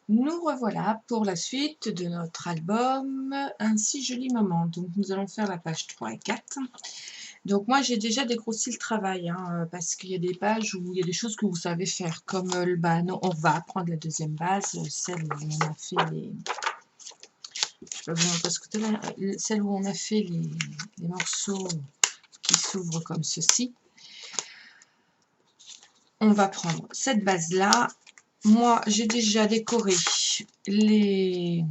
Nous revoilà pour la suite de notre album Un si joli moment. Donc nous allons faire la page 3 et 4. Donc moi j'ai déjà dégrossi le travail, hein, parce qu'il y a des pages où il y a des choses que vous savez faire, comme non, on va apprendre la deuxième base, celle où on a fait les... Je sais pas vous montrer ce côté-là, celle où on a fait les morceaux qui s'ouvrent comme ceci. On va prendre cette base-là. Moi, j'ai déjà décoré les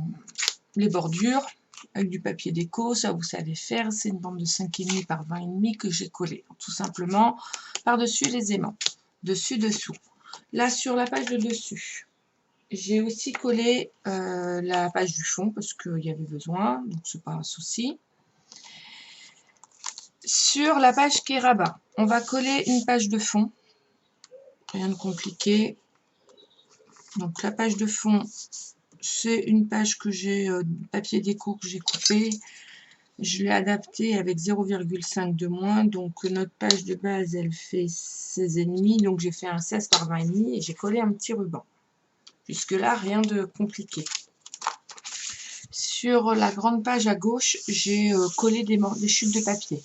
bordures avec du papier déco, ça vous savez faire, c'est une bande de 5,5 par 20,5 que j'ai collé tout simplement par-dessus les aimants, dessus-dessous. Là, sur la page de dessus, j'ai aussi collé la page du fond parce qu'il y avait besoin, donc c'est pas un souci. Sur la page qui est rabat, on va coller une page de fond, rien de compliqué. Donc la page de fond, c'est une page que j'ai, papier déco que j'ai coupé. Je l'ai adapté avec 0,5 de moins. Donc notre page de base, elle fait 16,5. Donc j'ai fait un 16 par 20,5 et j'ai collé un petit ruban. Jusque là, rien de compliqué. Sur la grande page à gauche, j'ai collé des chutes de papier.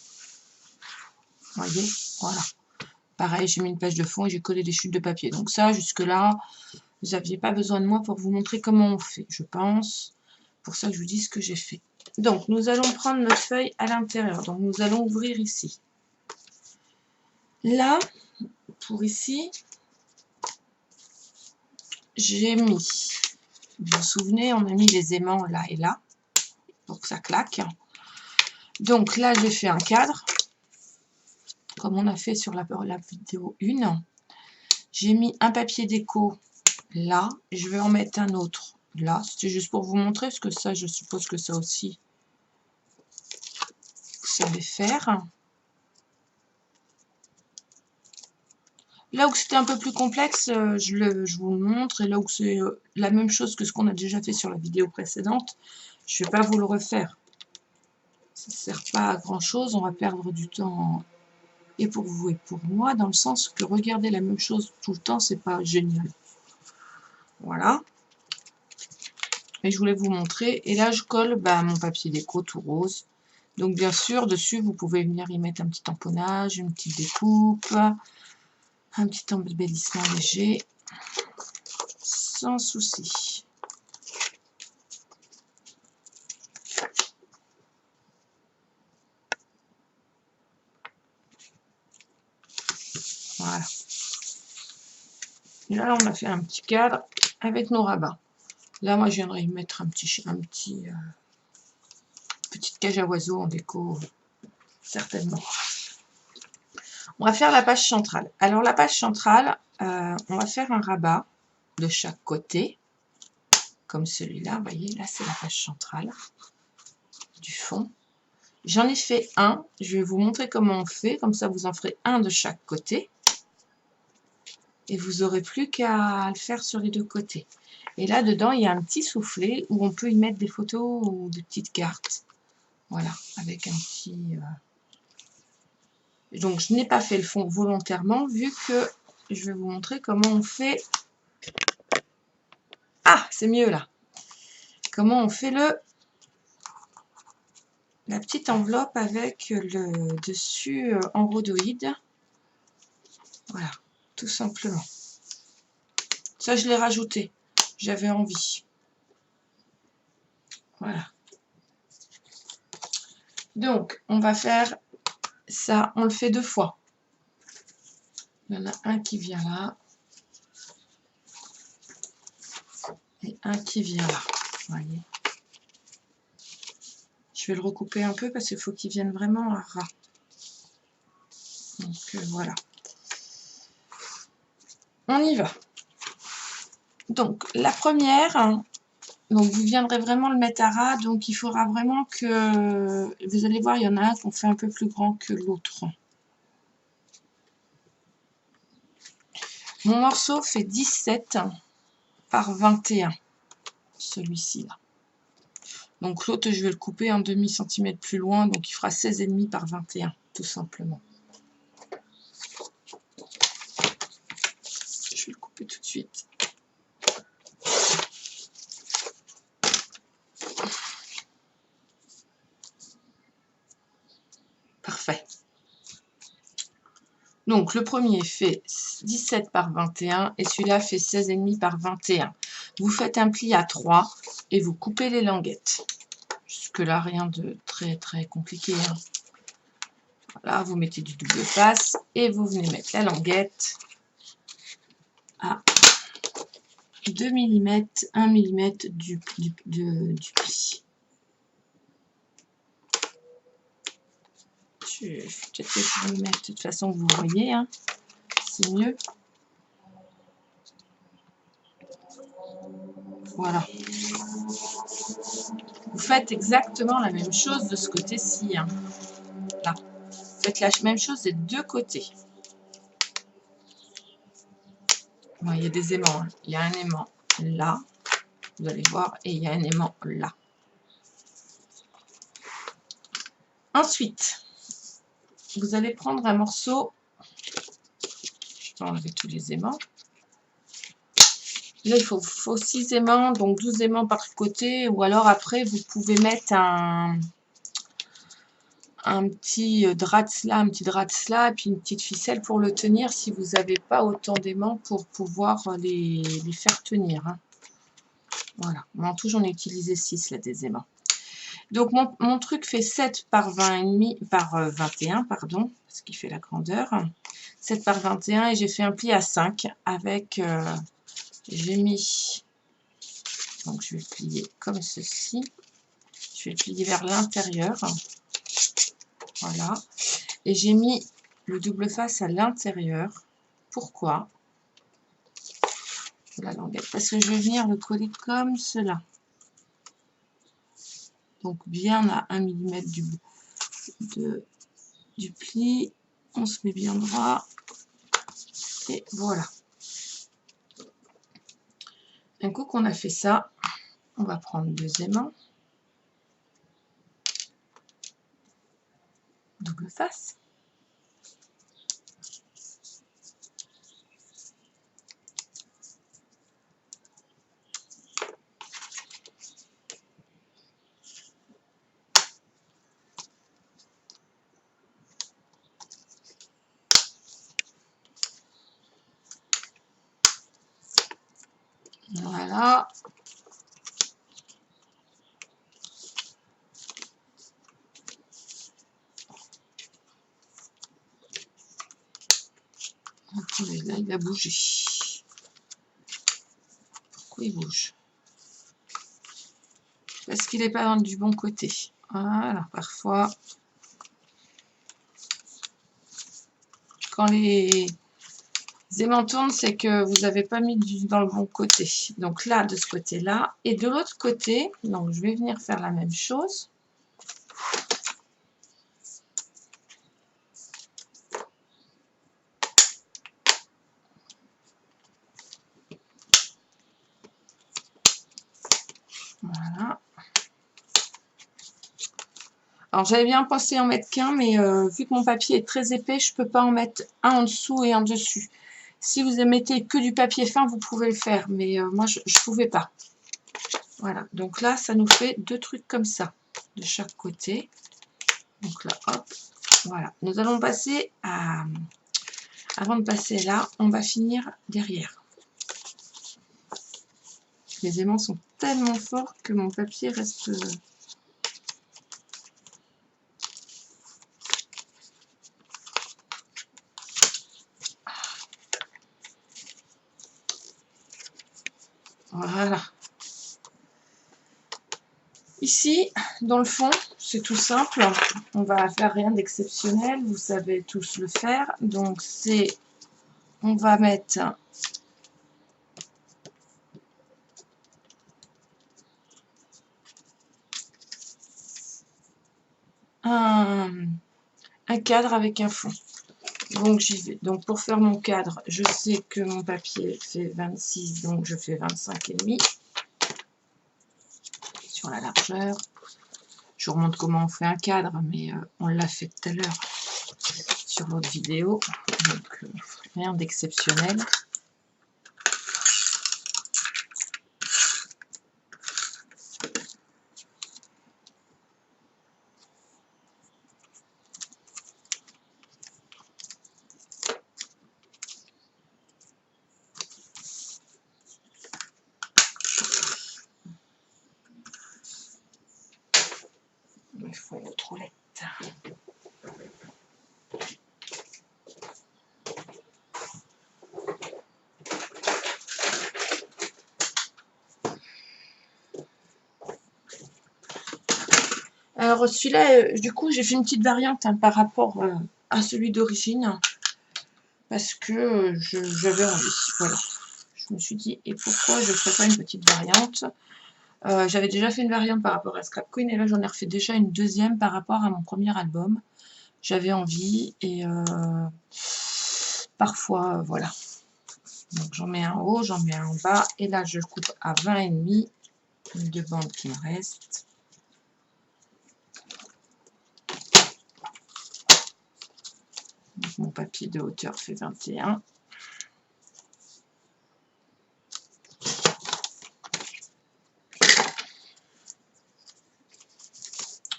Vous voyez, voilà. Pareil, j'ai mis une page de fond et j'ai collé des chutes de papier. Donc ça, jusque là, vous n'aviez pas besoin de moi pour vous montrer comment on fait, je pense. Pour ça que je vous dis ce que j'ai fait. Donc, nous allons prendre notre feuille à l'intérieur. Donc, nous allons ouvrir ici. Là, pour ici, j'ai mis, vous vous souvenez, on a mis les aimants là et là, pour que ça claque. Donc là, j'ai fait un cadre, comme on a fait sur la vidéo 1. J'ai mis un papier déco là, je vais en mettre un autre là. C'était juste pour vous montrer, parce que ça, je suppose que ça aussi, vous savez faire. Là où c'était un peu plus complexe, je vous le montre, et là où c'est la même chose que ce qu'on a déjà fait sur la vidéo précédente, je ne vais pas vous le refaire. Ça ne sert pas à grand chose, on va perdre du temps, et pour vous et pour moi, dans le sens que regarder la même chose tout le temps, c'est pas génial. Voilà. Et je voulais vous montrer, et là je colle mon papier déco tout rose. Donc bien sûr, dessus, vous pouvez venir y mettre un petit tamponnage, une petite découpe, un petit embellissement léger, sans souci. Voilà. Et là, on a fait un petit cadre avec nos rabats. Là, moi, je viendrai y mettre petite cage à oiseaux en déco, certainement. On va faire la page centrale. Alors, la page centrale, on va faire un rabat de chaque côté, comme celui-là. Vous voyez, là, c'est la page centrale du fond. J'en ai fait un. Je vais vous montrer comment on fait. Comme ça, vous en ferez un de chaque côté. Et vous n'aurez plus qu'à le faire sur les deux côtés. Et là, dedans, il y a un petit soufflet où on peut y mettre des photos ou des petites cartes. Voilà, avec un petit... Donc, je n'ai pas fait le fond volontairement, vu que je vais vous montrer comment on fait... Ah, c'est mieux là. Comment on fait la petite enveloppe avec le dessus en rhodoïde. Voilà, tout simplement. Ça, je l'ai rajouté. J'avais envie. Voilà. Donc, on va faire ça. On le fait 2 fois. Il y en a un qui vient là. Et un qui vient là. Vous voyez. Je vais le recouper un peu parce qu'il faut qu'il vienne vraiment à ras. Donc voilà. On y va. Donc la première, donc vous viendrez vraiment le mettre à ras. Donc il faudra vraiment que... Vous allez voir, il y en a un qu'on fait un peu plus grand que l'autre. Mon morceau fait 17 par 21. Celui-ci là. Donc l'autre, je vais le couper un demi-centimètre plus loin. Donc il fera 16,5 par 21, tout simplement. Je vais le couper tout de suite. Donc, le premier fait 17 par 21 et celui-là fait 16,5 par 21. Vous faites un pli à 3 et vous coupez les languettes. Jusque-là, rien de très très compliqué. Hein. Voilà, vous mettez du double face et vous venez mettre la languette à 2 mm, 1 mm du pli. Peut-être que je vais le mettre de toute façon, vous voyez, hein, c'est mieux. Voilà. Vous faites exactement la même chose de ce côté-ci. Hein. Là. Vous faites la même chose des deux côtés. Bon, il y a des aimants. Hein. Il y a un aimant là, vous allez voir, et il y a un aimant là. Ensuite, vous allez prendre un morceau. Je vais enlever tous les aimants. Là, il faut 6 aimants, donc 12 aimants par côté. Ou alors après, vous pouvez mettre un petit drap de cela, et puis une petite ficelle pour le tenir si vous n'avez pas autant d'aimants pour pouvoir les faire tenir. Hein. Voilà. Mais en tout, j'en ai utilisé 6 là, des aimants. Donc, mon truc fait 7 par 20,5 par 21, pardon, ce qui fait la grandeur. 7 par 21 et j'ai fait un pli à 5 avec, j'ai mis, donc je vais plier comme ceci. Je vais plier vers l'intérieur. Voilà. Et j'ai mis le double face à l'intérieur. Pourquoi? La languette. Parce que je vais venir le coller comme cela. Donc bien à 1 mm du pli. On se met bien droit. Et voilà. Un coup qu'on a fait ça, on va prendre 2 aimants. Double face. Voilà. Attendez, là, il a bougé. Pourquoi il bouge? Parce qu'il n'est pas dans du bon côté. Voilà, parfois, quand les aimants tournent, c'est que vous n'avez pas mis dans le bon côté. Donc là, de ce côté-là. Et de l'autre côté, donc je vais venir faire la même chose. Voilà. Alors j'avais bien pensé en mettre qu'un, mais vu que mon papier est très épais, je ne peux pas en mettre un en dessous et un dessus. Si vous mettez que du papier fin, vous pouvez le faire, mais moi je ne pouvais pas. Voilà, donc là ça nous fait 2 trucs comme ça, de chaque côté. Donc là, hop, voilà. Nous allons passer à... Avant de passer là, on va finir derrière. Les aimants sont tellement forts que mon papier reste... Voilà. Ici, dans le fond, c'est tout simple. On va faire rien d'exceptionnel. Vous savez tous le faire. Donc, c'est... On va mettre... un cadre avec un fond. Donc, j'y vais. Donc, pour faire mon cadre, je sais que mon papier fait 26, donc je fais 25,5 sur la largeur. Je vous remontre comment on fait un cadre, mais on l'a fait tout à l'heure sur l'autre vidéo. Donc, rien d'exceptionnel. Il faut une autre roulette. Alors celui-là, du coup, j'ai fait une petite variante par rapport à celui d'origine. Parce que j'avais envie, voilà. Je me suis dit, et pourquoi je ne ferais pas une petite variante? J'avais déjà fait une variante par rapport à Scrap Queen, et là j'en ai refait déjà une deuxième par rapport à mon premier album. J'avais envie, et parfois, voilà. Donc j'en mets un en haut, j'en mets un en bas, et là je coupe à 20,5, les deux bandes qui me restent. Donc, mon papier de hauteur fait 21.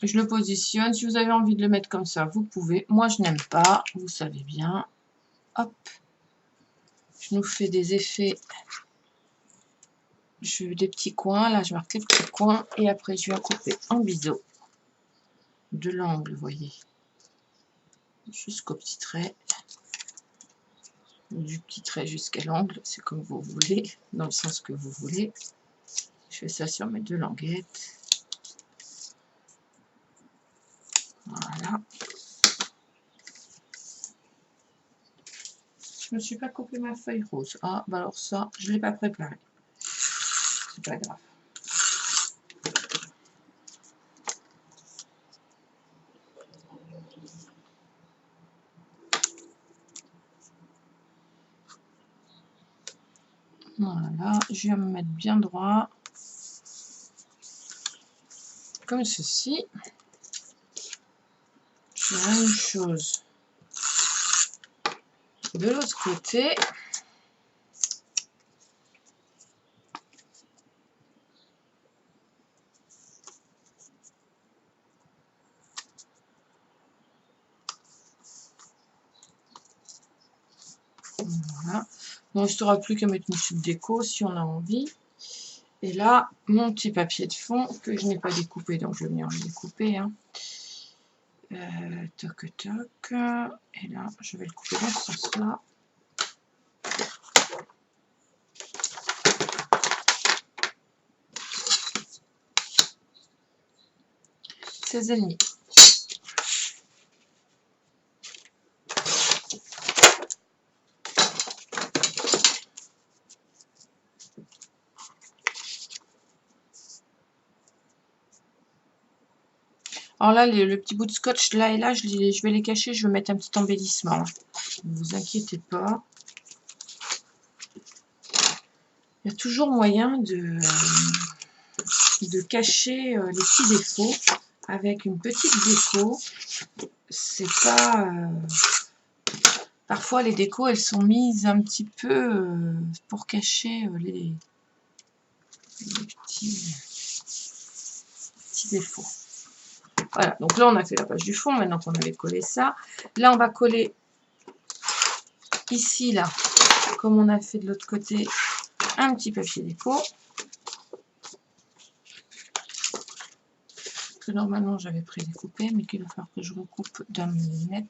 Je le positionne. Si vous avez envie de le mettre comme ça, vous pouvez. Moi, je n'aime pas. Vous savez bien. Hop. Je nous fais des effets. Je des petits coins. Là, je marque les petits coins. Et après, je viens couper en biseau. De l'angle, vous voyez. Jusqu'au petit trait. Du petit trait jusqu'à l'angle. C'est comme vous voulez. Dans le sens que vous voulez. Je fais ça sur mes deux languettes. Voilà. Je me suis pas coupé ma feuille rose. Ah, bah alors ça, je ne l'ai pas préparé. C'est pas grave. Voilà, je viens me mettre bien droit. Comme ceci. Je fais la même chose de l'autre côté. Voilà. Donc, il ne sera plus qu'à mettre une chute déco si on a envie. Et là, mon petit papier de fond que je n'ai pas découpé, donc je vais venir le découper. Hein. Toc, toc. Et là, je vais le couper dans ce sens-là. C'est ennemis. Alors là, le petit bout de scotch, là et là, je vais les cacher, je vais mettre un petit embellissement. Ne vous inquiétez pas. Il y a toujours moyen de cacher les petits défauts avec une petite déco. C'est pas... parfois, les décos, elles sont mises un petit peu pour cacher les petits défauts. Voilà, donc là on a fait la page du fond, maintenant qu'on avait collé ça. Là on va coller ici, là, comme on a fait de l'autre côté, un petit papier déco. Que normalement j'avais prédécoupé, mais qu'il va falloir que je recoupe d'un millimètre.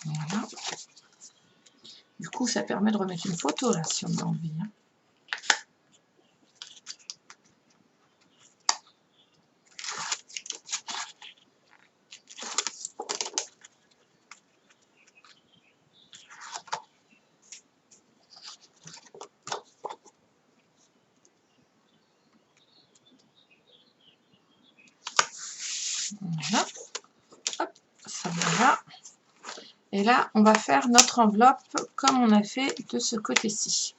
Voilà. Du coup, ça permet de remettre une photo là, si on a envie. Hein. Voilà. Hop, ça va là. Et là, on va faire notre enveloppe comme on a fait de ce côté-ci.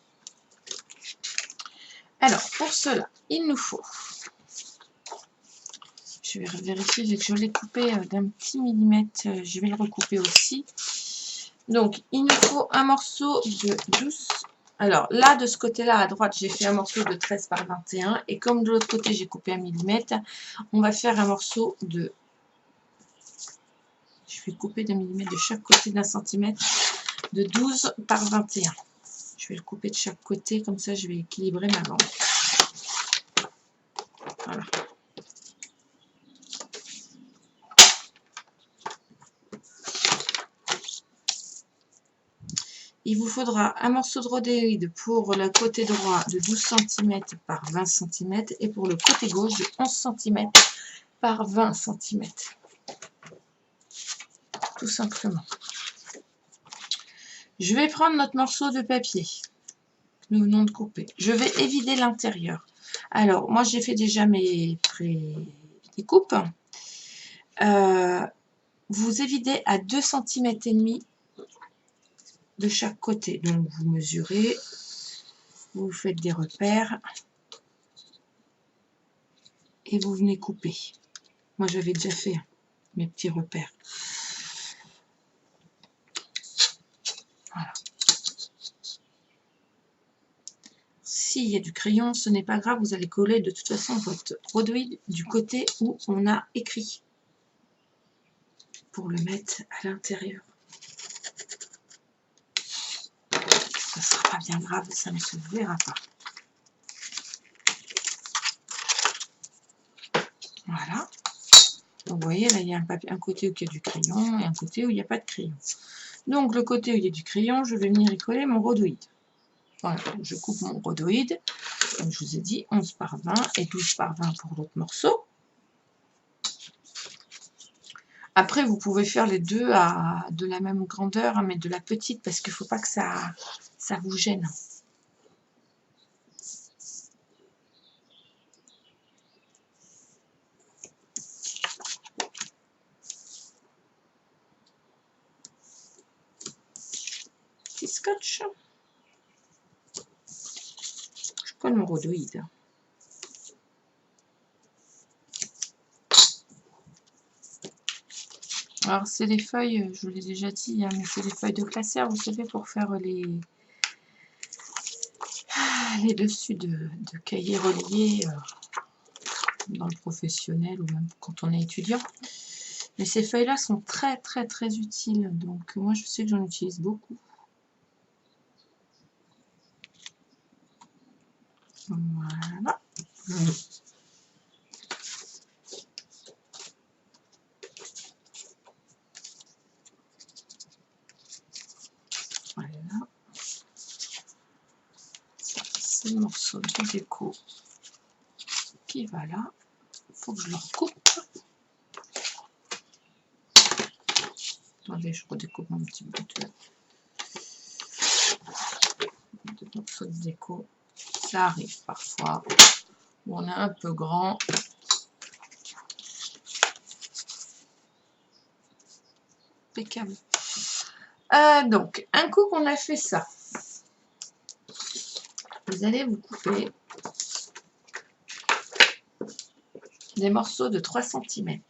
Alors, pour cela, il nous faut... Je vais vérifier, vu que je l'ai coupé d'un petit millimètre, je vais le recouper aussi. Donc, il nous faut un morceau de 12. Alors, là, de ce côté-là, à droite, j'ai fait un morceau de 13 par 21. Et comme de l'autre côté, j'ai coupé un millimètre, on va faire un morceau de Je vais couper 2 mm de chaque côté d'1 cm de 12 par 21. Je vais le couper de chaque côté, comme ça je vais équilibrer ma bande. Voilà. Il vous faudra un morceau de rhodéide pour le côté droit de 12 cm par 20 cm et pour le côté gauche de 11 cm par 20 cm. Tout simplement. Je vais prendre notre morceau de papier que nous venons de couper. Je vais évider l'intérieur. Alors, moi j'ai fait déjà mes pré-découpes. Vous évidez à 2 cm et demi de chaque côté. Donc vous mesurez, vous faites des repères et vous venez couper. Moi j'avais déjà fait mes petits repères. Voilà. S'il y a du crayon, ce n'est pas grave, vous allez coller de toute façon votre rhodoïde du côté où on a écrit pour le mettre à l'intérieur. Ça ne sera pas bien grave, ça ne se verra pas. Voilà. Donc, vous voyez, là, il y a un côté où il y a du crayon et un côté où il n'y a pas de crayon. Donc, le côté où il y a du crayon, je vais venir y coller mon rhodoïde. Voilà, je coupe mon rhodoïde. Comme je vous ai dit, 11 par 20 et 12 par 20 pour l'autre morceau. Après, vous pouvez faire les deux de la même grandeur, hein, mais de la petite, parce qu'il ne faut pas que ça vous gêne. Petit scotch. Je colle mon rhodoïde. Alors, c'est des feuilles, je vous l'ai déjà dit, hein, mais c'est des feuilles de classeur, vous savez, pour faire les dessus de cahiers reliés dans le professionnel ou même quand on est étudiant. Mais ces feuilles-là sont très, très, très utiles. Donc, moi, je sais que j'en utilise beaucoup. Voilà. Voilà. C'est le morceau de déco qui va là. Il faut que je le recoupe. Attendez, je redécoupe mon petit bout de morceau de déco. Ça arrive parfois où on est un peu grand. Impeccable. Donc, un coup qu'on a fait ça, vous allez vous couper des morceaux de 3 cm.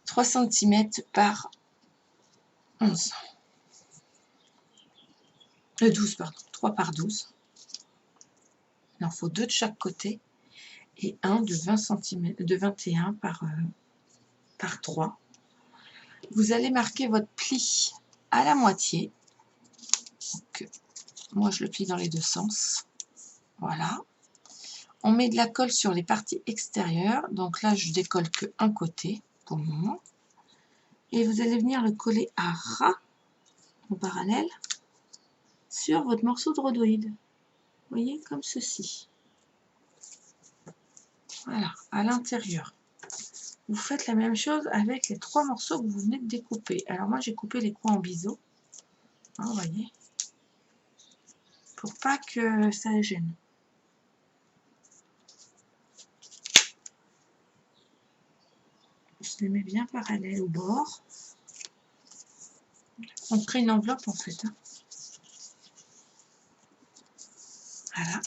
3 cm par 11. 12, pardon. 3 par 12. Il en faut 2 de chaque côté et un de 20 cm, de 21 par 3. Vous allez marquer votre pli à la moitié. Donc, moi, je le plie dans les deux sens. Voilà. On met de la colle sur les parties extérieures. Donc là, je décolle que un côté pour le moment. Et vous allez venir le coller à ras, en parallèle, sur votre morceau de rhodoïde. Vous voyez, comme ceci. Voilà, à l'intérieur. Vous faites la même chose avec les 3 morceaux que vous venez de découper. Alors moi, j'ai coupé les coins en biseau. Hein, vous voyez. Pour pas que ça gêne. Je les mets bien parallèles au bord. On crée une enveloppe en fait. Hein. Voilà.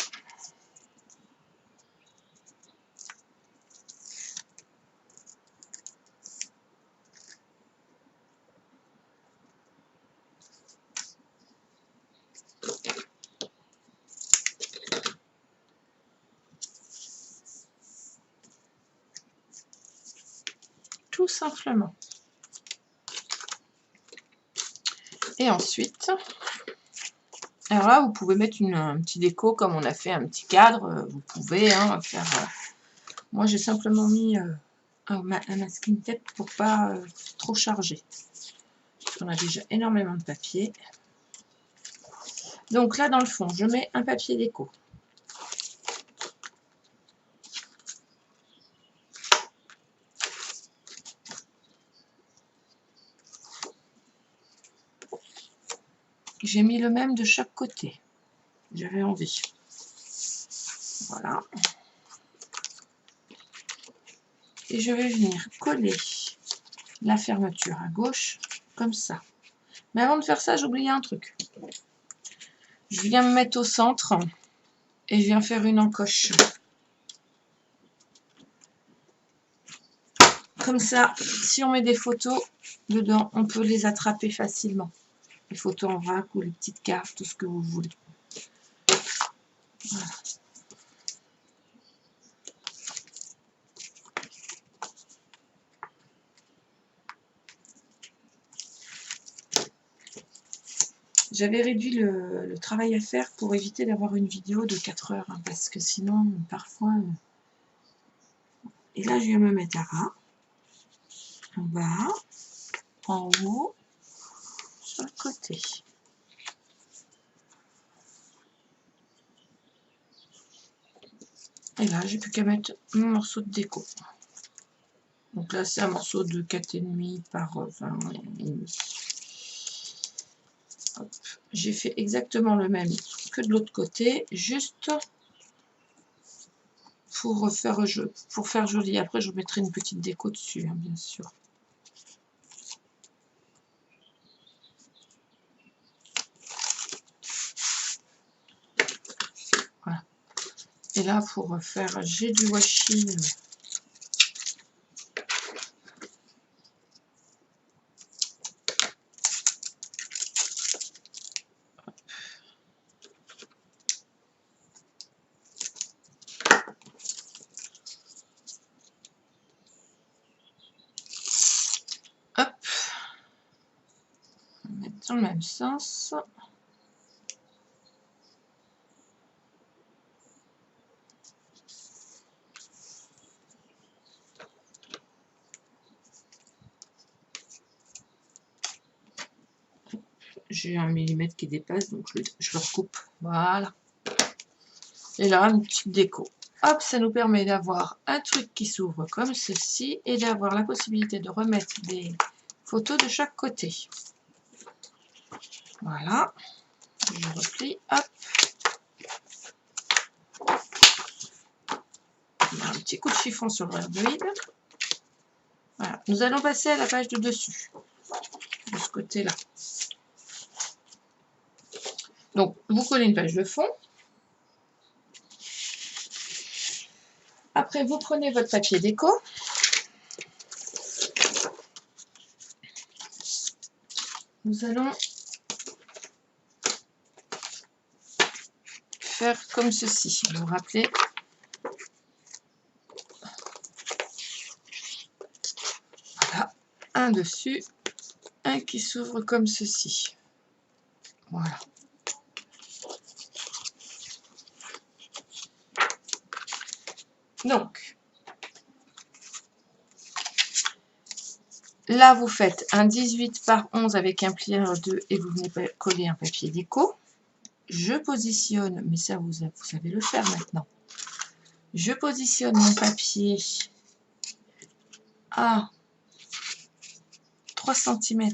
Tout simplement. Et ensuite, alors là, vous pouvez mettre un petit déco comme on a fait un petit cadre. Vous pouvez faire... moi, j'ai simplement mis un masking tape pour pas trop charger. On a déjà énormément de papier. Donc là, dans le fond, je mets un papier déco. J'ai mis le même de chaque côté. J'avais envie. Voilà. Et je vais venir coller la fermeture à gauche, comme ça. Mais avant de faire ça, j'ai oublié un truc. Je viens me mettre au centre et je viens faire une encoche. Comme ça, si on met des photos dedans, on peut les attraper facilement. Les photos en vrac ou les petites cartes, tout ce que vous voulez. Voilà. J'avais réduit le travail à faire pour éviter d'avoir une vidéo de 4 heures, hein, parce que sinon, parfois... Et là, je viens me mettre à ras, en bas, en haut, sur le côté. Et là, j'ai plus qu'à mettre mon morceau de déco. Donc là, c'est un morceau de 4,5 par 20,5. J'ai fait exactement le même que de l'autre côté, juste pour faire joli. Après, je mettrai une petite déco dessus, hein, bien sûr. Voilà. Et là, pour faire, j'ai du washi. Hop. On va mettre dans le même sens. J'ai 1 millimètre qui dépasse, donc je le recoupe. Voilà. Et là, une petite déco. Hop, ça nous permet d'avoir un truc qui s'ouvre comme ceci et d'avoir la possibilité de remettre des photos de chaque côté. Voilà. Je replie. Hop. Un petit coup de chiffon sur le rhabdoïde. Voilà. Nous allons passer à la page de dessus. De ce côté-là. Donc, vous collez une page de fond. Après, vous prenez votre papier déco. Nous allons faire comme ceci. Vous vous rappelez? Voilà. Un dessus. Un qui s'ouvre comme ceci. Voilà. Donc, là, vous faites un 18 par 11 avec un plieur 2 et vous venez coller un papier déco. Je positionne, mais ça, vous savez le faire maintenant. Je positionne mon papier à 3 cm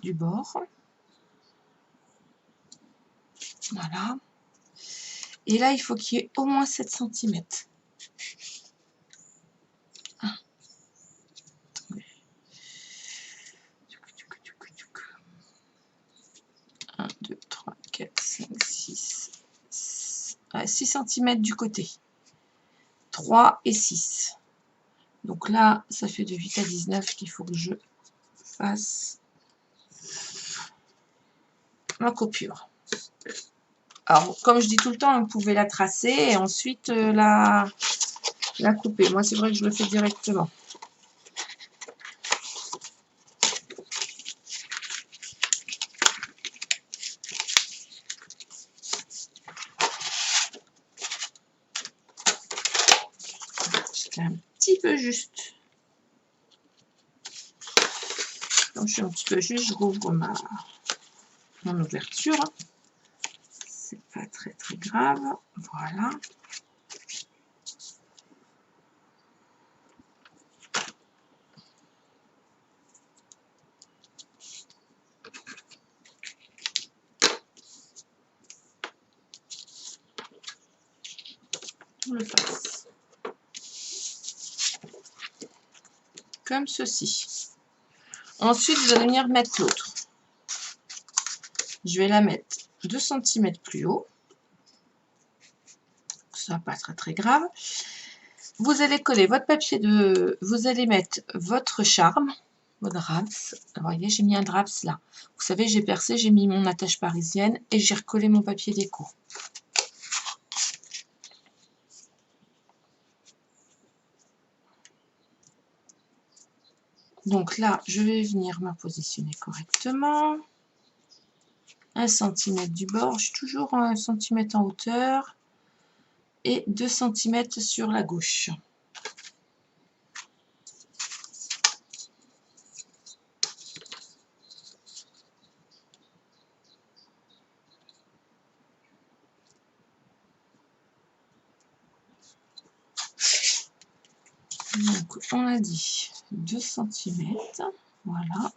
du bord. Voilà. Et là, il faut qu'il y ait au moins 7 cm. 1, 2, 3, 4, 5, 6. 6 cm du côté. 3 et 6. Donc là, ça fait de 8 à 19 qu'il faut que je fasse ma coupure. Alors, comme je dis tout le temps, vous pouvez la tracer et ensuite la couper. Moi, c'est vrai que je le fais directement. fais un petit peu juste. Comme je suis un petit peu juste, je rouvre mon ouverture. C'est pas très grave. Voilà. On le fasse. Comme ceci. Ensuite, vous allez venir mettre l'autre. Je vais la mettre 2 cm plus haut. Ça pas très grave. Vous allez coller votre papier de... Vous allez mettre votre charme, votre draps. Vous voyez, j'ai mis un draps là. Vous savez, j'ai percé, j'ai mis mon attache parisienne et j'ai recollé mon papier déco. Donc là, je vais venir me positionner correctement. 1 cm du bord, je suis toujours à 1 cm en hauteur. Et 2 cm sur la gauche. Donc, on a dit 2 cm. Voilà.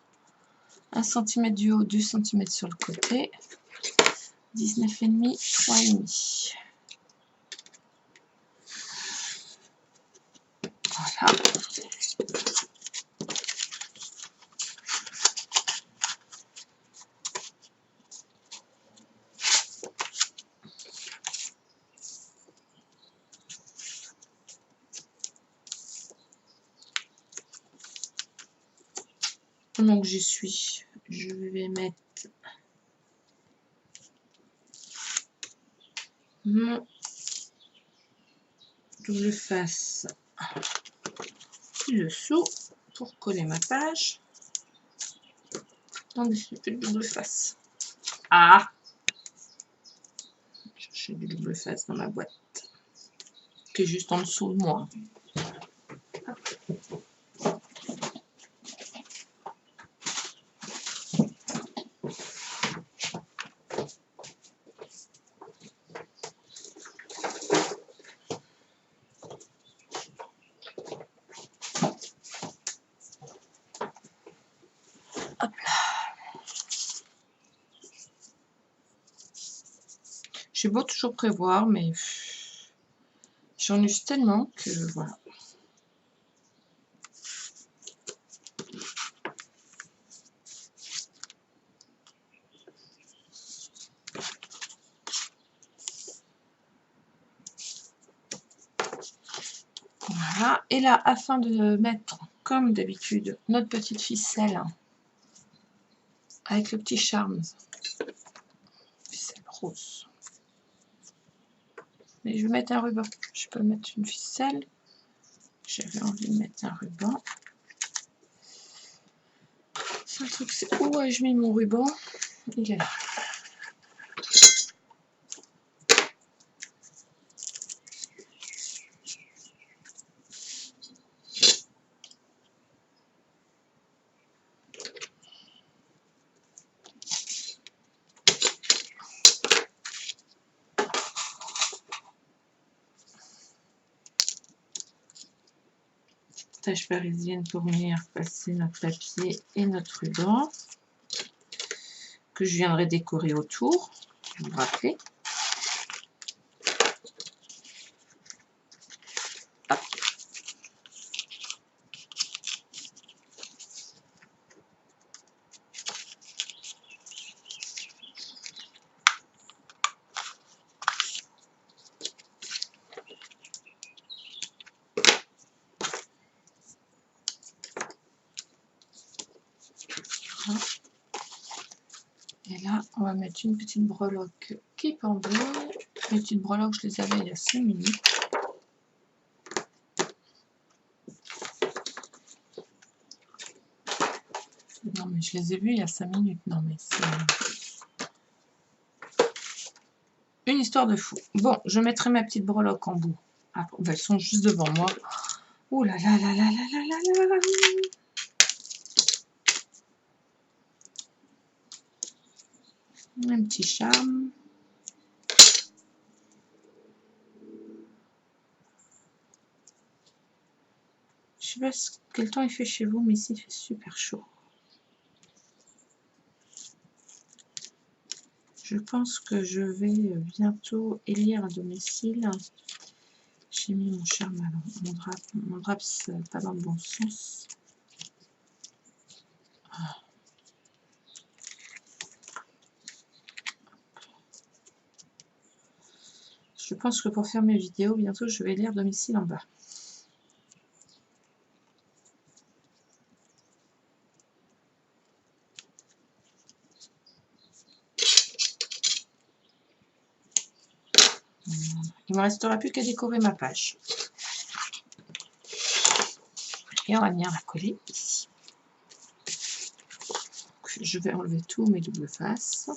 1 cm du haut, 2 cm sur le côté. 19,5, 3,5. Voilà. Donc j'y suis. Je vais mettre mon double face dessous pour coller ma page. Attendez, il n'y a plus de double face. Ah! Je cherche du double face dans ma boîte. Qui est juste en dessous de moi. Hop là. J'ai beau toujours prévoir, mais j'en use tellement que voilà. Voilà. Et là, afin de mettre, comme d'habitude, notre petite ficelle avec le petit charme, ficelle rose. Mais je vais mettre un ruban. Je peux mettre une ficelle. J'avais envie de mettre un ruban. Le truc, c'est où ai-je mis mon ruban? Il est là. Tâche parisienne pour venir passer notre papier et notre ruban que je viendrai décorer autour, vous vous rappelez. Hop. Et là, on va mettre une petite breloque qui pendule. Les petites breloques, je les avais il y a 5 minutes. Non, mais je les ai vues il y a 5 minutes. Non, mais c'est une histoire de fou. Bon, je mettrai ma petite breloque en bout. Ah, elles sont juste devant moi. Oh là là là là là là là là là. Un petit charme. Je sais pas quel temps il fait chez vous, mais ici il fait super chaud. Je pense que je vais bientôt élire à domicile. J'ai mis mon charme, alors mon drap c'est pas dans le bon sens. Je pense que pour faire mes vidéos, bientôt je vais lire domicile en bas. Il ne me restera plus qu'à décorer ma page. Et on va venir la coller ici. Donc, je vais enlever tous mes doubles faces.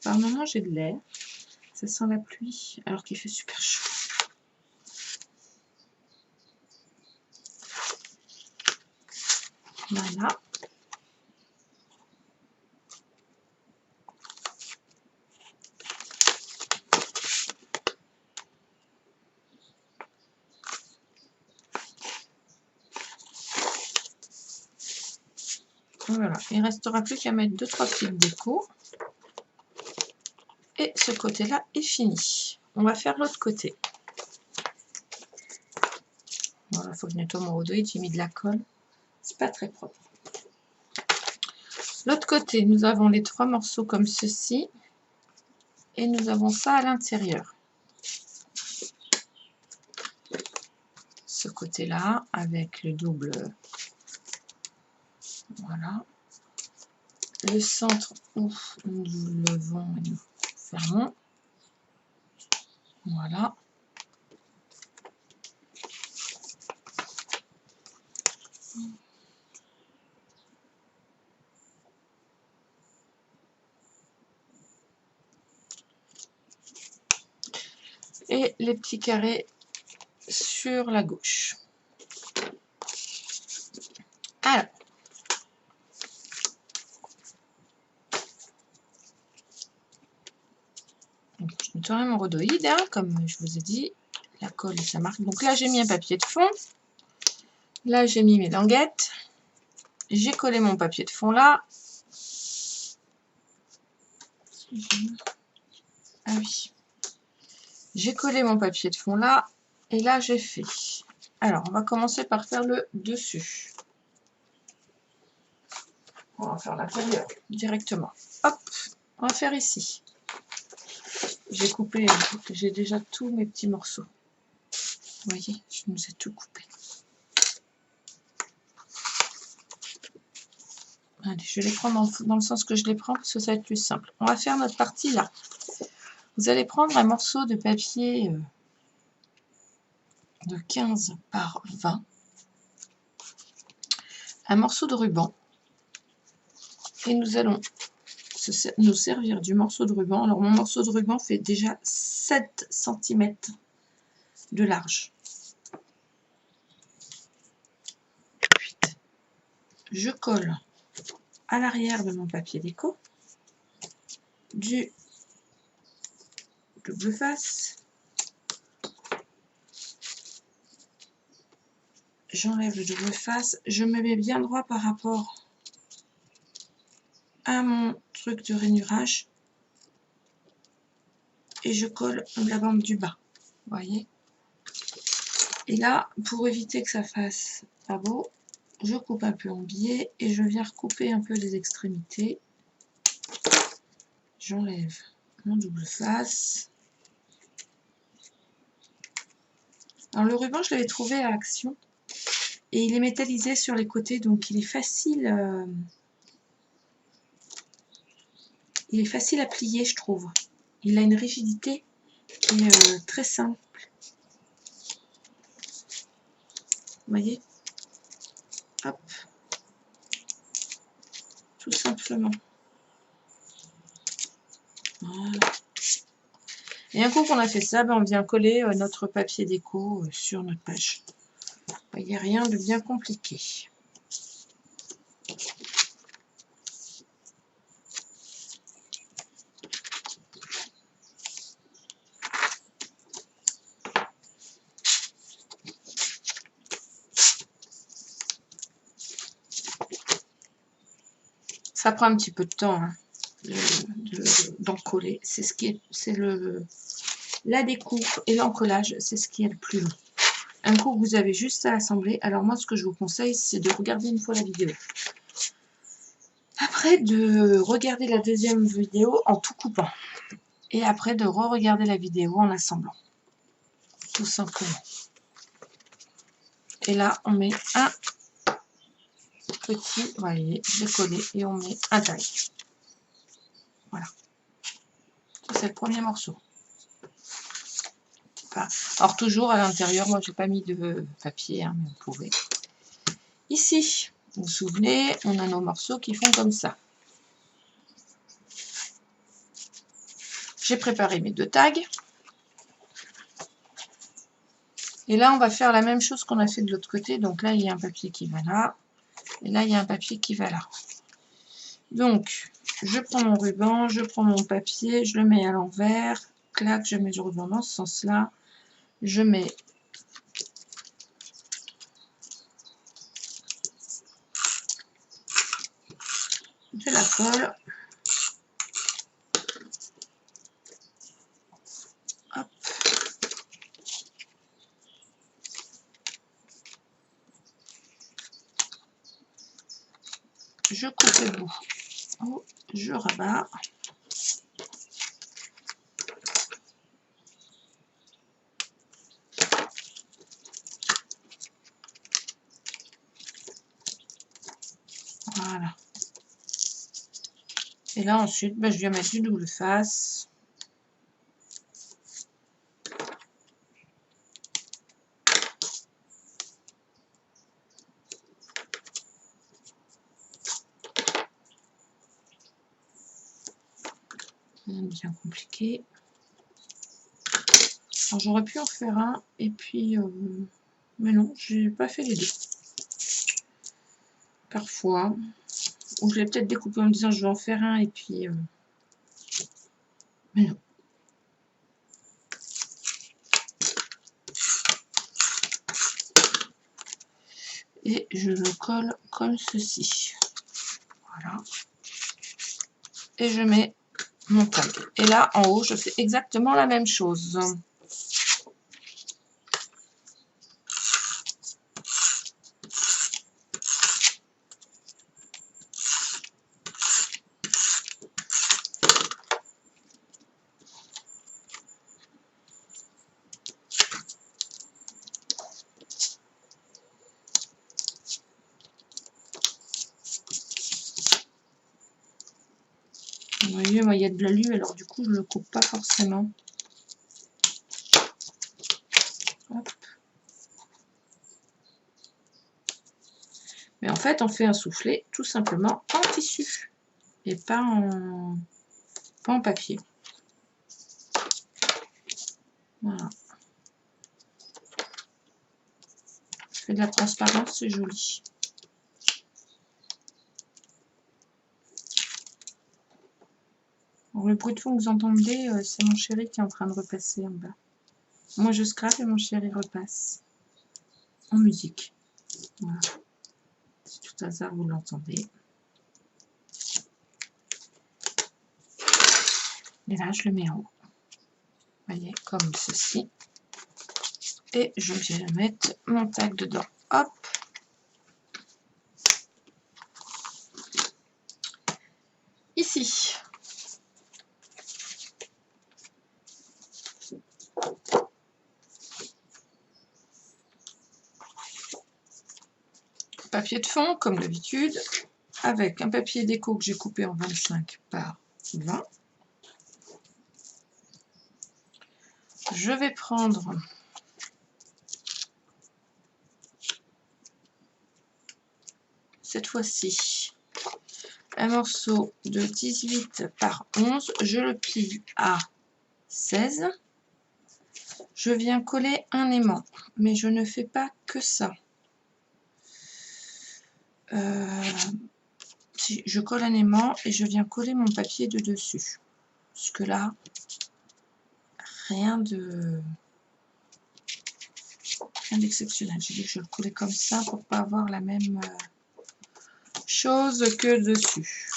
Par moment j'ai de l'air. Ça sent la pluie alors qu'il fait super chaud. Voilà. Voilà, il ne restera plus qu'à mettre 2-3 petites décos. Et ce côté-là est fini. On va faire l'autre côté. Voilà, il faut que je nettoie mon rhodoïde, j'ai mis de la colle. C'est pas très propre. L'autre côté, nous avons les 3 morceaux comme ceci. Et nous avons ça à l'intérieur. Ce côté-là, avec le double. Voilà. Le centre où nous levons et nous fermons. Voilà. Et les petits carrés sur la gauche. Alors, je nettoie mon rhodoïde, hein, comme je vous ai dit, la colle et ça marque. Donc là, j'ai mis un papier de fond. Là, j'ai mis mes languettes. J'ai collé mon papier de fond là. Ah oui. J'ai collé mon papier de fond là. Et là, j'ai fait. Alors, on va commencer par faire le dessus. On va faire l'intérieur directement. Hop, on va faire ici. J'ai coupé, j'ai déjà tous mes petits morceaux. Vous voyez, je nous ai tout coupé. Allez, je vais les prendre dans le sens que je les prends parce que ça va être plus simple. On va faire notre partie là. Vous allez prendre un morceau de papier de 15 par 20. Un morceau de ruban. Et nous allons nous servir du morceau de ruban. Alors mon morceau de ruban fait déjà 7 cm de large. Je colle à l'arrière de mon papier déco du double face. J'enlève le double face. Je me mets bien droit par rapport à mon truc de rainurage. Et je colle la bande du bas. Vous voyez? Et là, pour éviter que ça fasse pas beau, je coupe un peu en biais et je viens recouper un peu les extrémités. J'enlève mon double face. Alors le ruban, je l'avais trouvé à Action et il est métallisé sur les côtés, donc il est facile à plier, je trouve. il a une rigidité qui est très simple. Vous voyez? Hop. Tout simplement. Voilà. Et un coup qu'on a fait ça, ben on vient coller notre papier déco sur notre page. Vous voyez, rien de bien compliqué. Ça prend un petit peu de temps hein, d'en coller. C'est ce qui est, c'est la découpe et l'encollage, c'est ce qui est le plus long. Un coup, vous avez juste à assembler. Alors moi, ce que je vous conseille, c'est de regarder une fois la vidéo. Après, de regarder la deuxième vidéo en tout coupant. Et après, de re-regarder la vidéo en assemblant. Tout simplement. Et là, on met un petit, vous voyez, je l'ai collé et on met un taille. Voilà. C'est le premier morceau. Enfin, alors toujours à l'intérieur, moi j'ai pas mis de papier, hein, mais vous pouvez. Ici, vous vous souvenez, on a nos morceaux qui font comme ça. J'ai préparé mes deux tags. Et là, on va faire la même chose qu'on a fait de l'autre côté. Donc là, il y a un papier qui va là. Et là, il y a un papier qui va là. Donc, je prends mon ruban, je prends mon papier, je le mets à l'envers. Clac, je mets le ruban dans ce sens-là. Je mets de la colle. Hop. Je coupe le bout. Oh, je rabats. Voilà. Et là, ensuite, je viens mettre du double face. Bien compliqué. Alors, j'aurais pu en faire un, et puis... mais non, j'ai pas fait les deux. Parfois. Ou je l'ai peut-être découpé en me disant je vais en faire un, et puis... mais non. Et je le colle comme ceci. Voilà. Et je mets mon tag. Et là, en haut, je fais exactement la même chose. Vous voyez, moi, il y a de l'alu, alors du coup, je ne le coupe pas forcément. Hop. Mais en fait, on fait un soufflet tout simplement en tissu et pas en papier. Voilà. Je fais de la transparence, c'est joli. Alors, le bruit de fond que vous entendez, c'est mon chéri qui est en train de repasser en bas. Moi, je scrape et mon chéri repasse en musique. Voilà. Si tout hasard, vous l'entendez. Et là, je le mets en haut. Vous voyez, comme ceci. Et je viens mettre mon tag dedans. Hop. Ici. Papier de fond, comme d'habitude, avec un papier déco que j'ai coupé en 25 par 20. je vais prendre cette fois-ci un morceau de 18 par 11, je le plie à 16, je viens coller un aimant, mais je ne fais pas que ça. Si je colle un aimant et je viens coller mon papier de dessus. Jusque là, rien d'exceptionnel. J'ai dit que je le collais comme ça pour pas avoir la même chose que dessus.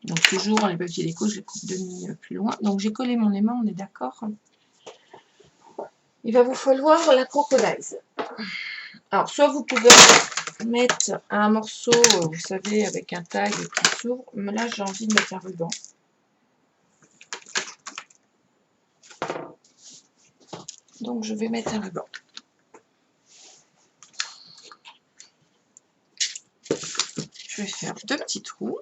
Donc toujours les papiers déco, je les coupe demi plus loin. Donc j'ai collé mon aimant, on est d'accord. Il va vous falloir la crocodile. Alors soit vous pouvez mettre un morceau, vous savez, avec un tag qui s'ouvre. Mais là j'ai envie de mettre un ruban. Donc je vais mettre un ruban. Je vais faire 2 petits trous.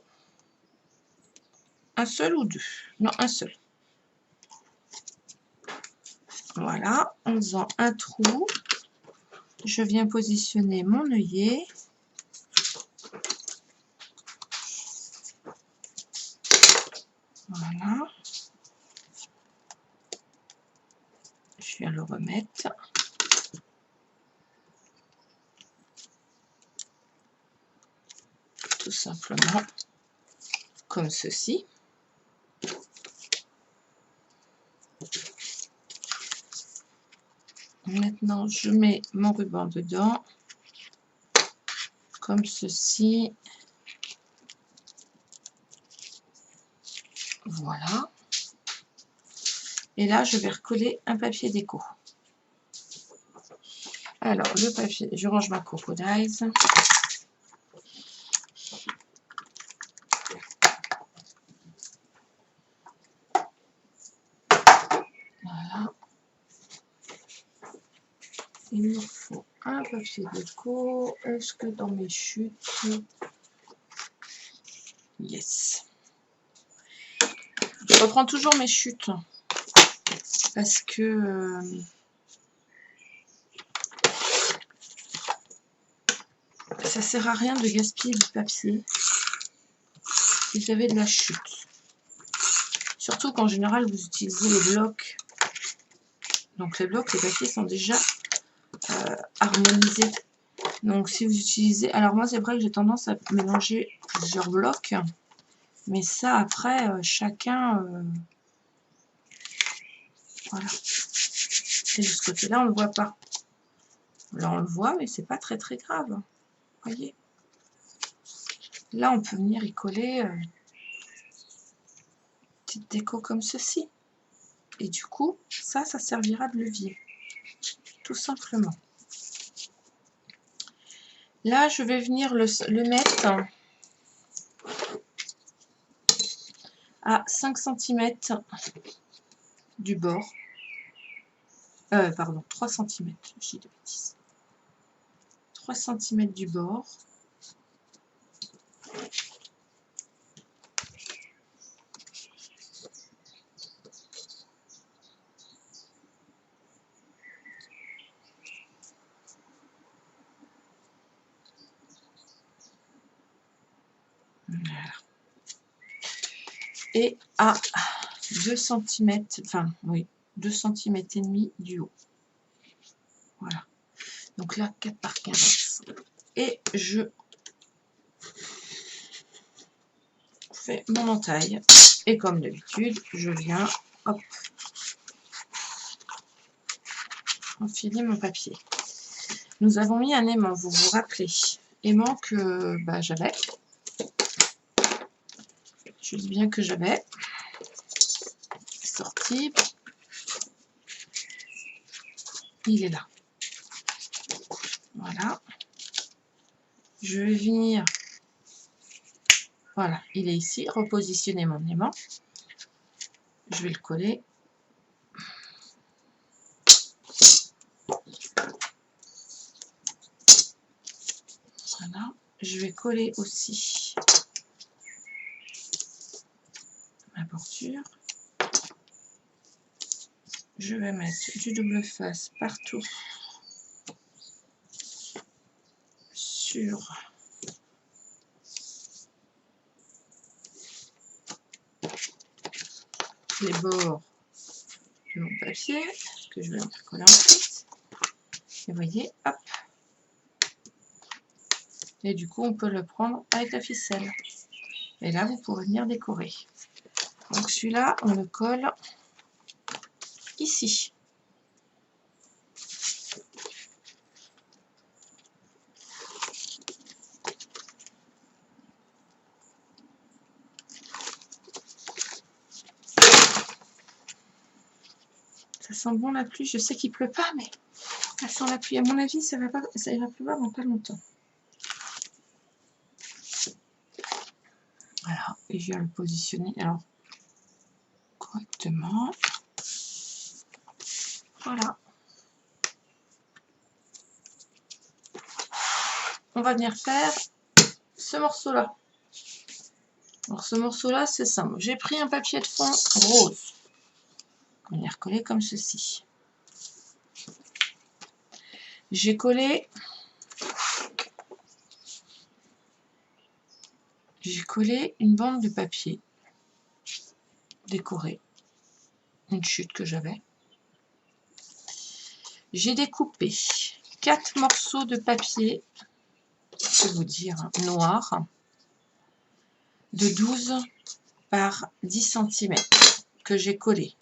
Un seul ou 2? Non, un seul. Voilà, en faisant un trou, je viens positionner mon œillet. Voilà. Je viens le remettre. Tout simplement comme ceci. Maintenant, je mets mon ruban dedans, comme ceci. Voilà. Et là, je vais recoller un papier déco. Alors, le papier, je range ma crocodile. Voilà. Il me faut un papier déco. Est-ce que dans mes chutes... Yes. Je reprends toujours mes chutes. Parce que... ça sert à rien de gaspiller du papier si vous avez de la chute. Surtout qu'en général, vous utilisez les blocs. Donc les blocs, les papiers sont déjà harmonisés. Donc si vous utilisez... Alors moi, c'est vrai que j'ai tendance à mélanger plusieurs blocs. Mais ça, après, chacun... voilà. Et de ce côté-là, on ne le voit pas. Là, on le voit, mais c'est pas très très grave. Vous voyez? Là, on peut venir y coller une petite déco comme ceci. Et du coup, ça servira de levier. Tout simplement. Là, je vais venir le mettre à 5 cm du bord. Pardon, 3 cm. Je dis de bêtises. 3 cm du bord. Voilà. Et à 2 cm, enfin oui, 2 cm et demi du haut. Voilà. Donc là, 4 par 15. Et je fais mon entaille. Et comme d'habitude, je viens, hop, enfiler mon papier. Nous avons mis un aimant, vous vous rappelez. Aimant que j'avais. Je dis bien que j'avais. Sorti. Il est là. Voilà. Je vais venir. Voilà, il est ici. Repositionner mon aimant. Je vais le coller. Voilà. Je vais coller aussi ma bordure. Je vais mettre du double face partout sur les bords de mon papier que je vais venir coller ensuite. Et vous voyez, hop. Et du coup, on peut le prendre avec la ficelle. Et là, vous pourrez venir décorer. Donc celui-là, on le colle ici. Ça sent bon la pluie. Je sais qu'il pleut pas, mais ça sent la pluie. À mon avis, ça ira pleuvoir dans pas longtemps. Voilà. Et je viens le positionner alors correctement. Voilà. On va venir faire ce morceau-là. Alors ce morceau-là, c'est simple. J'ai pris un papier de fond rose. On va venir coller comme ceci. J'ai collé une bande de papier décorée, une chute que j'avais. J'ai découpé 4 morceaux de papier, je vais vous dire, noir, de 12 par 10 cm que j'ai collé.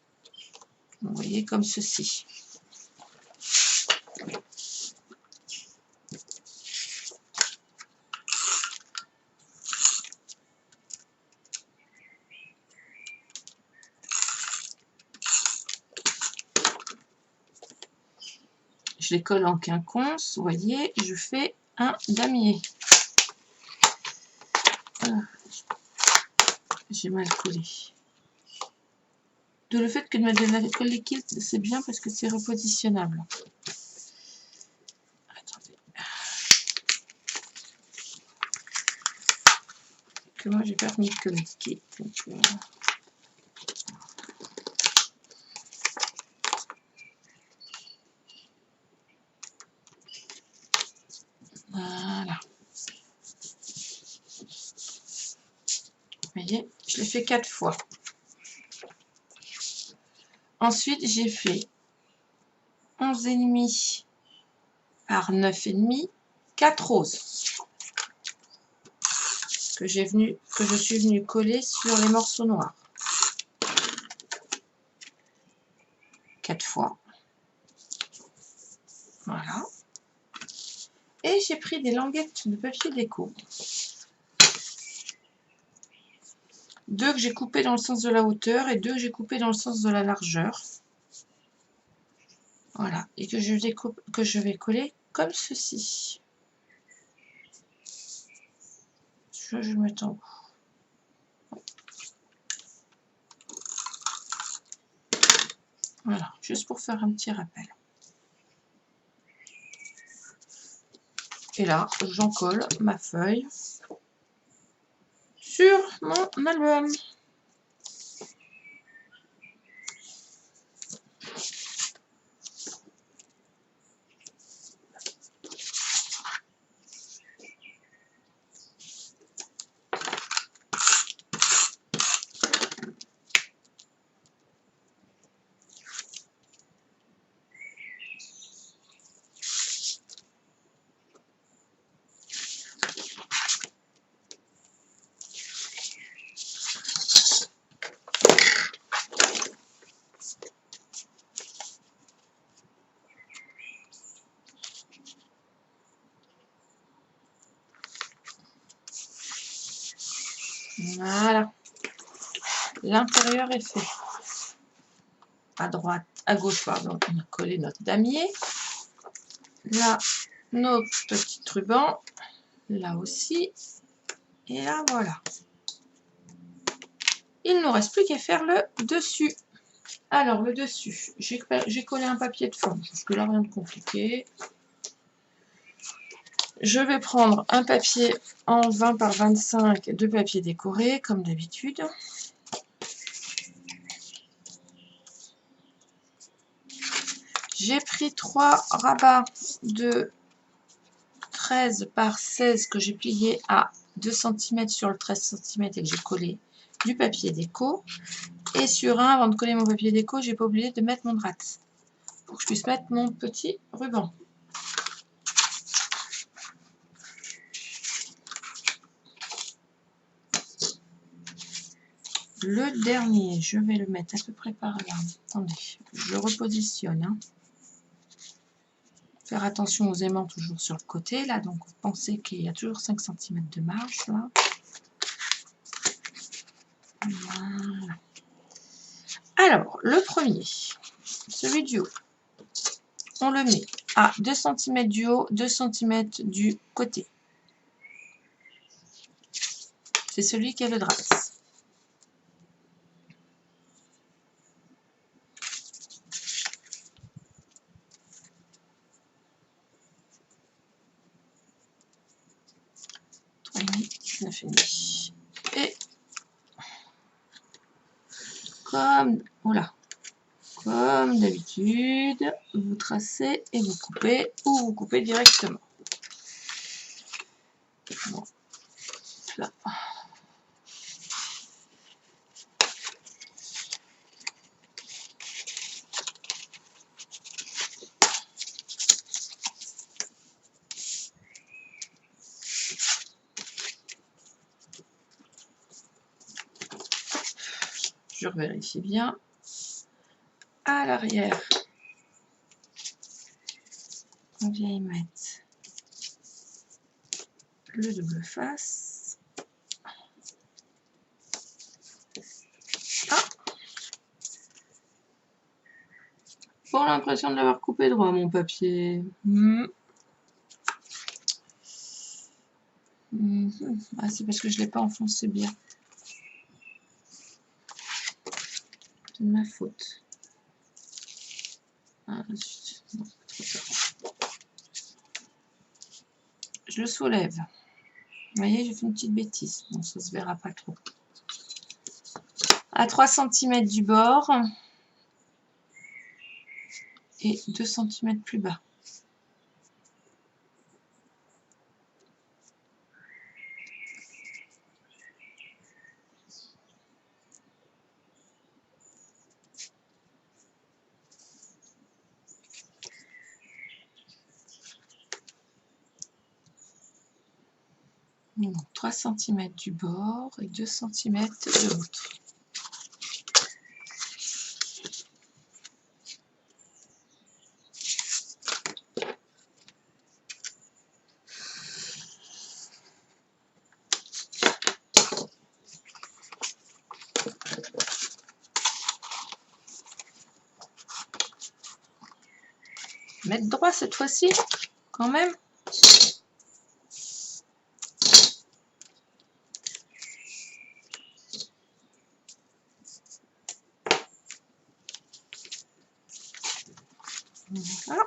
Vous voyez, comme ceci. Je les colle en quinconce, vous voyez, je fais un damier. Voilà. J'ai mal collé. D'où le fait que de mettre de la colle liquide, c'est bien parce que c'est repositionnable. Attendez. Que moi, j'ai pas mis de colle liquide. Donc, voilà. Vous voyez, je l'ai fait 4 fois. Ensuite, j'ai fait 11,5 par 9,5, 4 roses que je suis venue coller sur les morceaux noirs. 4 fois. Voilà. Et j'ai pris des languettes de papier déco. 2 que j'ai coupées dans le sens de la hauteur et 2 que j'ai coupées dans le sens de la largeur. Voilà. Et que je vais coller comme ceci. Je vais mettre en haut. Voilà. Juste pour faire un petit rappel. Et là, j'en colle ma feuille sur mon album. Voilà, l'intérieur est fait. À droite, à gauche, pardon, on a collé notre damier. Là, nos petits rubans. Là aussi. Et là, voilà. Il ne nous reste plus qu'à faire le dessus. Alors, le dessus, j'ai collé un papier de forme, parce que là, rien de compliqué. Je vais prendre un papier en 20 par 25 de papier décoré, comme d'habitude. J'ai pris 3 rabats de 13 par 16 que j'ai plié à 2 cm sur le 13 cm et que j'ai collé du papier déco. Et sur un, avant de coller mon papier déco, j'ai pas oublié de mettre mon draps pour que je puisse mettre mon petit ruban. Le dernier, je vais le mettre à peu près par là. Attendez, je repositionne. Hein. Faire attention aux aimants toujours sur le côté. Là, donc pensez qu'il y a toujours 5 cm de marge. Là. Voilà. Alors, le premier, celui du haut, on le met à 2 cm du haut, 2 cm du côté. C'est celui qui a le draps. Et comme d'habitude, vous tracez et vous coupez ou vous coupez directement. Bon. Là. Je vérifie bien. À l'arrière, on vient y mettre le double face. Ah, pour l'impression de l'avoir coupé droit, mon papier. Ah, c'est parce que je ne l'ai pas enfoncé bien. C'est de ma faute. Ah, non, je le soulève. Vous voyez, j'ai fait une petite bêtise. Bon, ça se verra pas trop. À 3 cm du bord et 2 cm plus bas. Donc, 3 cm du bord et 2 cm de l'autre. Mettre droit cette fois-ci, quand même. Voilà.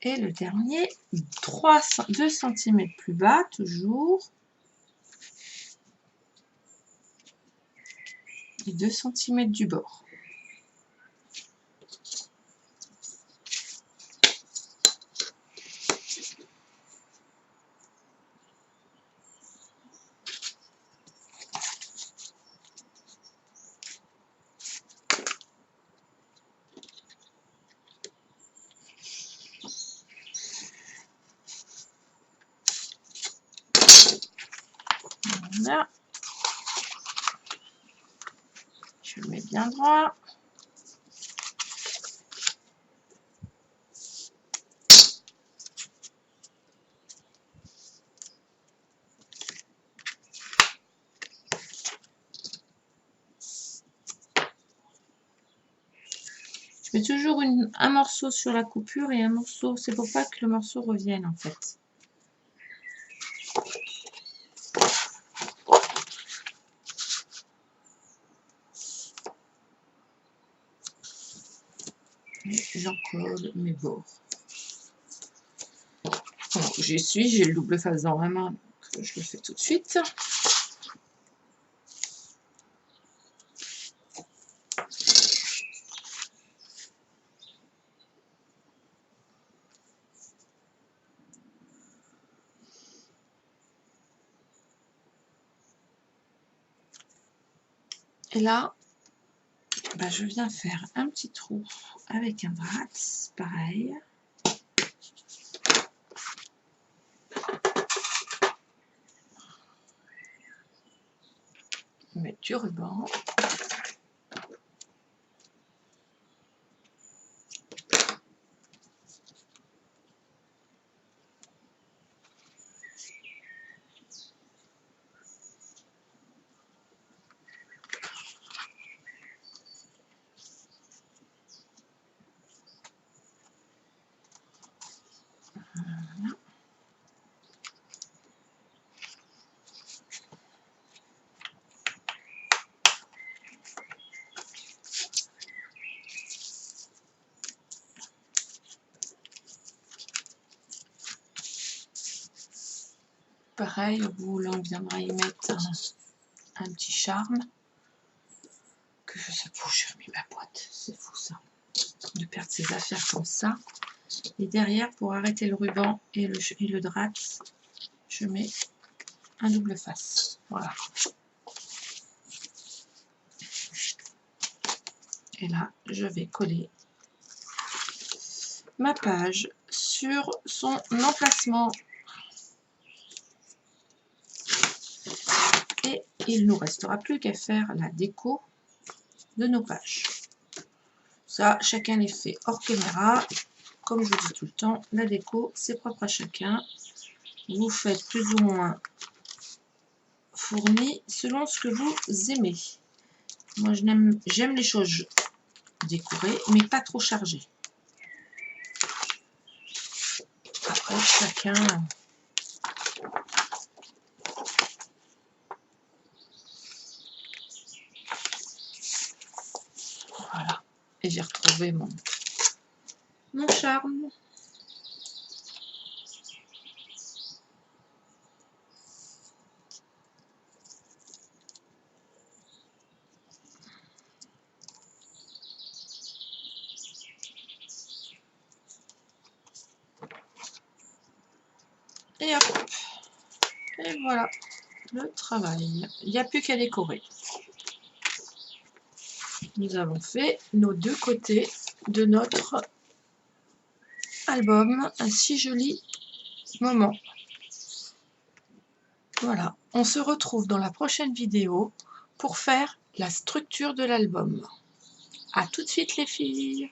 Et le dernier, 2 cm plus bas, toujours. Et 2 cm du bord. Voilà. Je le mets bien droit. Je mets toujours un morceau sur la coupure et un morceau, c'est pour pas que le morceau revienne en fait. Et j'en colle mes bords. Bon, j'y suis, j'ai le double face dans la main, donc je le fais tout de suite. Et là, bah, je viens faire un petit trou avec un drax, pareil. Mettre du ruban. Voilà. Pareil, au bout là on viendra y mettre un petit charme. Que je sais pas où j'ai remis ma boîte, c'est fou ça, de perdre ses affaires comme ça. Et derrière, pour arrêter le ruban et le drax, je mets un double face. Voilà. Et là, je vais coller ma page sur son emplacement. Et il ne nous restera plus qu'à faire la déco de nos pages. Ça, chacun les fait hors caméra. Comme je vous dis tout le temps, la déco, c'est propre à chacun. Vous faites plus ou moins fourni selon ce que vous aimez. Moi, j'aime les choses décorées, mais pas trop chargées. Après, chacun... Voilà. Et j'ai retrouvé mon charme. Et hop. Et voilà le travail. Il n'y a plus qu'à décorer. Nous avons fait nos deux côtés de notre album. Un si joli moment. Voilà. On se retrouve dans la prochaine vidéo pour faire la structure de l'album. À tout de suite les filles!